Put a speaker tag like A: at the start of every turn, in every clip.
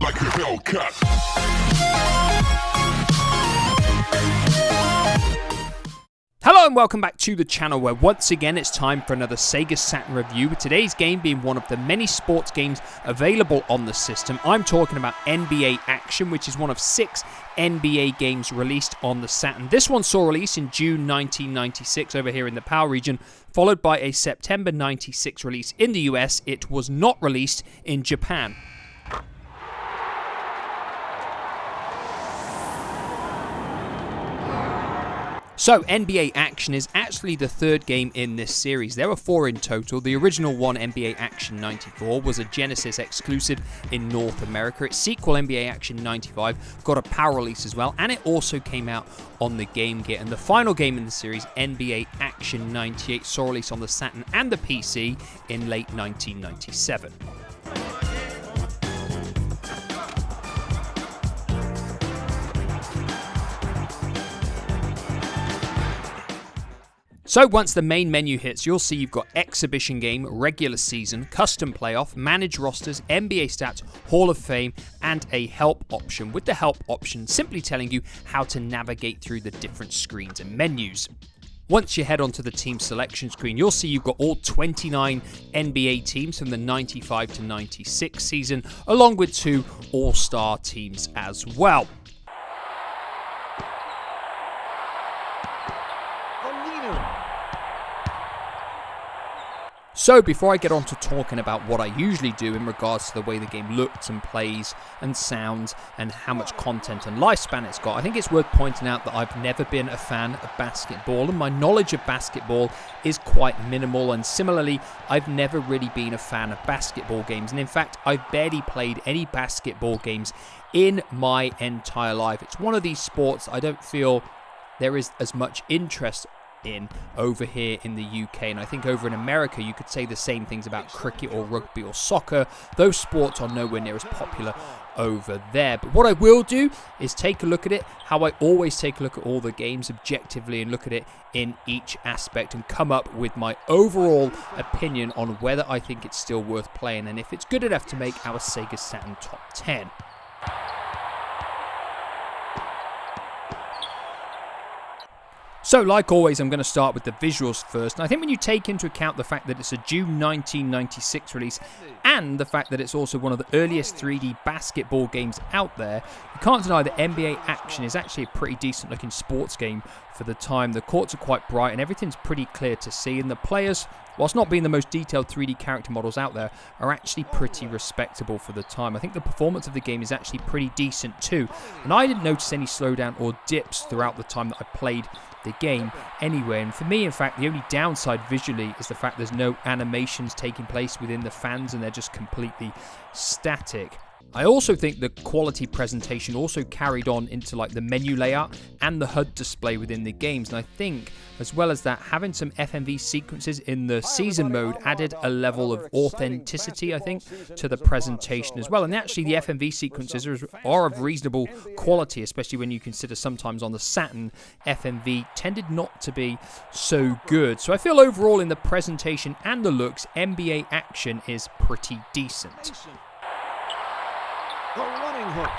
A: like a Hellcat.
B: Hello and welcome back to the channel where once again it's time for another Sega Saturn review, with today's game being one of the many sports games available on the system. I'm talking about NBA Action, which is one of 6 NBA games released on the Saturn. This one saw release in June 1996 over here in the PAL region, followed by a September 96 release in the US. It was not released in Japan. So, NBA Action is actually the third game in this series. There were 4 in total. The original one, NBA Action 94, was a Genesis exclusive in North America. Its sequel, NBA Action 95, got a PAL release as well, and it also came out on the Game Gear. And the final game in the series, NBA Action 98, saw release on the Saturn and the PC in late 1997. So once the main menu hits, you'll see you've got Exhibition Game, Regular Season, Custom Playoff, Manage Rosters, NBA Stats, Hall of Fame, and a Help option, with the Help option simply telling you how to navigate through the different screens and menus. Once you head onto the team selection screen, you'll see you've got all 29 NBA teams from the 95 to 96 season, along with 2 All-Star teams as well. So before I get on to talking about what I usually do in regards to the way the game looks and plays and sounds and how much content and lifespan it's got, I think it's worth pointing out that I've never been a fan of basketball, and my knowledge of basketball is quite minimal, and similarly I've never really been a fan of basketball games, and in fact I've barely played any basketball games in my entire life. It's one of these sports I don't feel there is as much interest in over here in the UK, and I think over in America you could say the same things about cricket or rugby or soccer. Those sports are nowhere near as popular over there. But what I will do is take a look at it how I always take a look at all the games objectively, and look at it in each aspect and come up with my overall opinion on whether I think it's still worth playing and if it's good enough to make our Sega Saturn top 10. So, like always, I'm going to start with the visuals first. And I think when you take into account the fact that it's a June 1996 release and the fact that it's also one of the earliest 3D basketball games out there, you can't deny that NBA Action is actually a pretty decent looking sports game for the time. The courts are quite bright and everything's pretty clear to see, and the players, whilst not being the most detailed 3D character models out there, are actually pretty respectable for the time. I think the performance of the game is actually pretty decent too, and I didn't notice any slowdown or dips throughout the time that I played the game anyway. And for me, in fact, the only downside visually is the fact there's no animations taking place within the fans and they're just completely static. I also think the quality presentation also carried on into like the menu layout and the HUD display within the games, and I think as well as that, having some FMV sequences in the season mode added a level of authenticity, I think, to the presentation as well. And actually the FMV sequences are of reasonable quality, especially when you consider sometimes on the Saturn FMV tended not to be so good. So I feel overall in the presentation and the looks, NBA Action is pretty decent.
C: The running hook.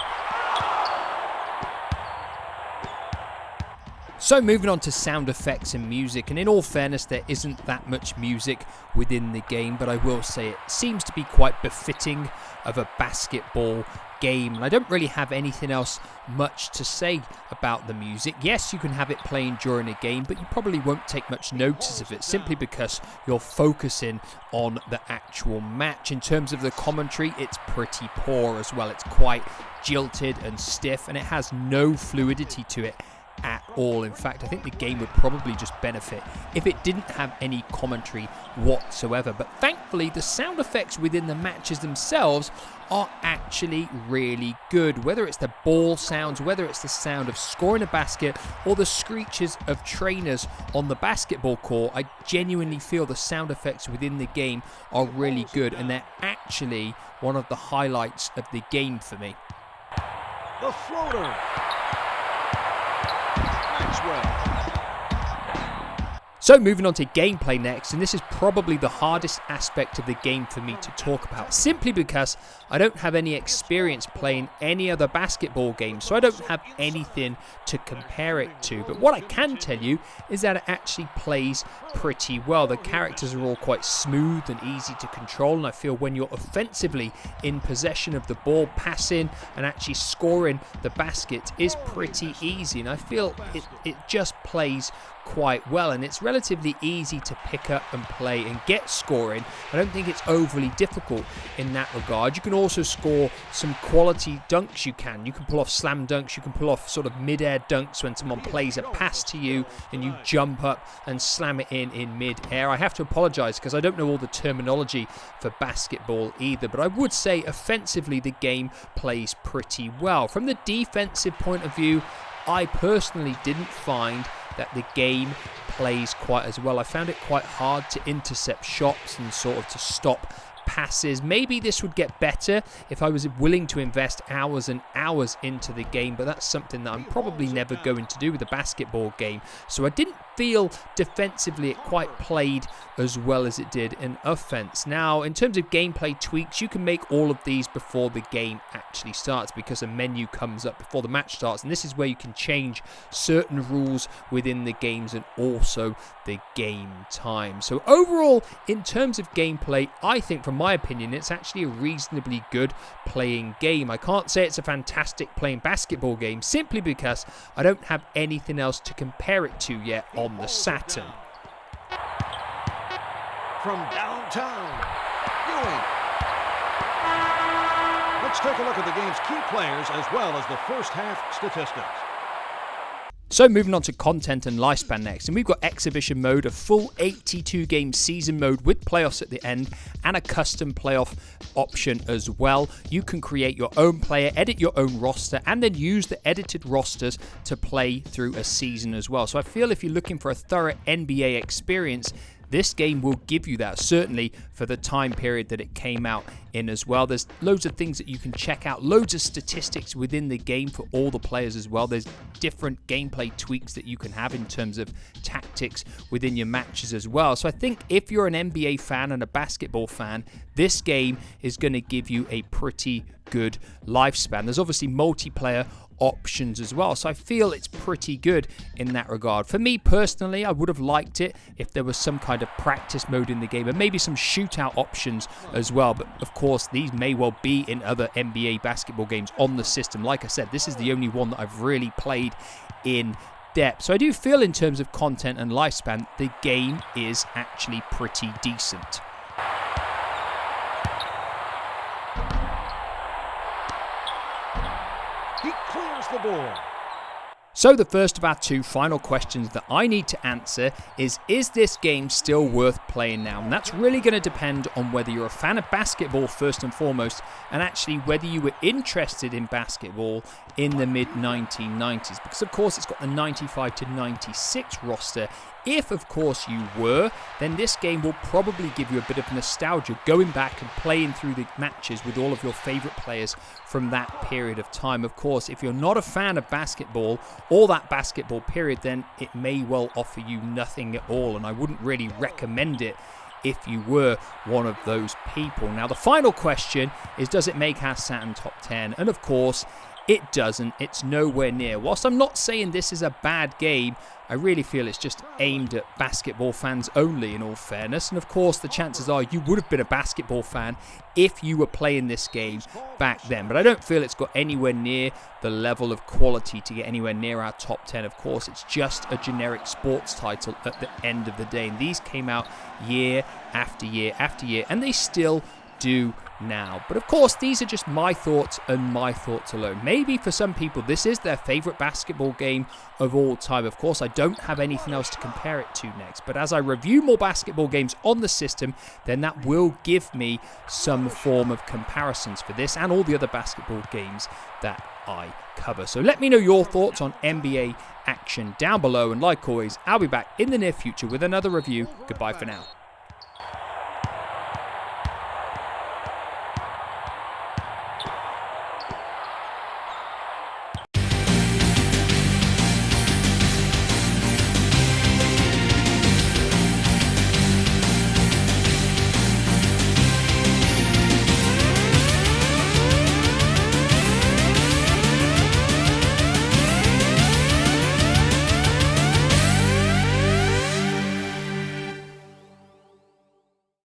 B: So moving on to sound effects and music, and in all fairness there isn't that much music within the game, but I will say it seems to be quite befitting of a basketball game, and I don't really have anything else much to say about the music. Yes, you can have it playing during a game, but you probably won't take much notice of it simply because you're focusing on the actual match. In terms of the commentary, it's pretty poor as well. It's quite jilted and stiff, and it has no fluidity to it at all. In fact, I think the game would probably just benefit if it didn't have any commentary whatsoever. But thankfully, the sound effects within the matches themselves are actually really good. Whether it's the ball sounds, whether it's the sound of scoring a basket, or the screeches of trainers on the basketball court, I genuinely feel the sound effects within the game are really good, and they're actually one of the highlights of the game for me.
C: The floater.
B: So moving on to gameplay next, and this is probably the hardest aspect of the game for me to talk about, simply because I don't have any experience playing any other basketball game, so I don't have anything to compare it to. But what I can tell you is that it actually plays pretty well. The characters are all quite smooth and easy to control, and I feel when you're offensively in possession of the ball, passing and actually scoring the basket is pretty easy, and I feel it just plays quite well, and it's relatively easy to pick up and play and get scoring. I don't think it's overly difficult in that regard. You can also score some quality dunks. You can pull off slam dunks, you can pull off sort of mid-air dunks when someone plays a pass to you and you jump up and slam it in mid-air. I have to apologize because I don't know all the terminology for basketball either, but I would say offensively the game plays pretty well. From the defensive point of view, I personally didn't find that the game plays quite as well. I found it quite hard to intercept shots and sort of to stop passes. Maybe this would get better if I was willing to invest hours and hours into the game, but that's something that I'm probably never going to do with a basketball game. So I didn't feel defensively it quite played as well as it did in offense. Now, in terms of gameplay tweaks, you can make all of these before the game actually starts, because a menu comes up before the match starts, and this is where you can change certain rules within the games and also the game time. So overall, in terms of gameplay, I think from my opinion it's actually a reasonably good playing game. I can't say it's a fantastic playing basketball game simply because I don't have anything else to compare it to yet on the Saturn.
C: From downtown, Ewing. Let's take a look at the game's key players as well as the first half statistics.
B: So moving on to content and lifespan next, and we've got exhibition mode, a full 82 game season mode with playoffs at the end, and a custom playoff option as well. You can create your own player, edit your own roster, and then use the edited rosters to play through a season as well. So I feel if you're looking for a thorough NBA experience, this game will give you that, certainly for the time period that it came out in as well. There's loads of things that you can check out, loads of statistics within the game for all the players as well. There's different gameplay tweaks that you can have in terms of tactics within your matches as well. So I think if you're an NBA fan and a basketball fan, this game is going to give you a pretty good lifespan. There's obviously multiplayer options as well, so I feel it's pretty good in that regard. For me personally, I would have liked it if there was some kind of practice mode in the game and maybe some shootout options as well, but of course these may well be in other NBA basketball games on the system. Like I said, this is the only one that I've really played in depth, so I do feel in terms of content and lifespan the game is actually pretty decent.
C: He clears the ball.
B: So the first of our two final questions that I need to answer is this game still worth playing now? And that's really going to depend on whether you're a fan of basketball first and foremost, and actually whether you were interested in basketball in the mid-1990s. Because of course it's got the 95 to 96 roster. If of course you were, then this game will probably give you a bit of nostalgia, going back and playing through the matches with all of your favourite players from that period of time. Of course, if you're not a fan of basketball or that basketball period, then it may well offer you nothing at all, and I wouldn't really recommend it if you were one of those people. Now the final question is, does it make our Saturn top 10? And of course it doesn't. It's nowhere near. Whilst I'm not saying this is a bad game, I really feel it's just aimed at basketball fans only, in all fairness. And of course, the chances are you would have been a basketball fan if you were playing this game back then. But I don't feel it's got anywhere near the level of quality to get anywhere near our top 10. Of course, it's just a generic sports title at the end of the day. And these came out year after year after year, and they still do now. But of course, these are just my thoughts and my thoughts alone. Maybe for some people this is their favourite basketball game of all time. Of course, I don't have anything else to compare it to next, but as I review more basketball games on the system, then that will give me some form of comparisons for this and all the other basketball games that I cover. So let me know your thoughts on NBA action down below, and like always, I'll be back in the near future with another review. Goodbye for now.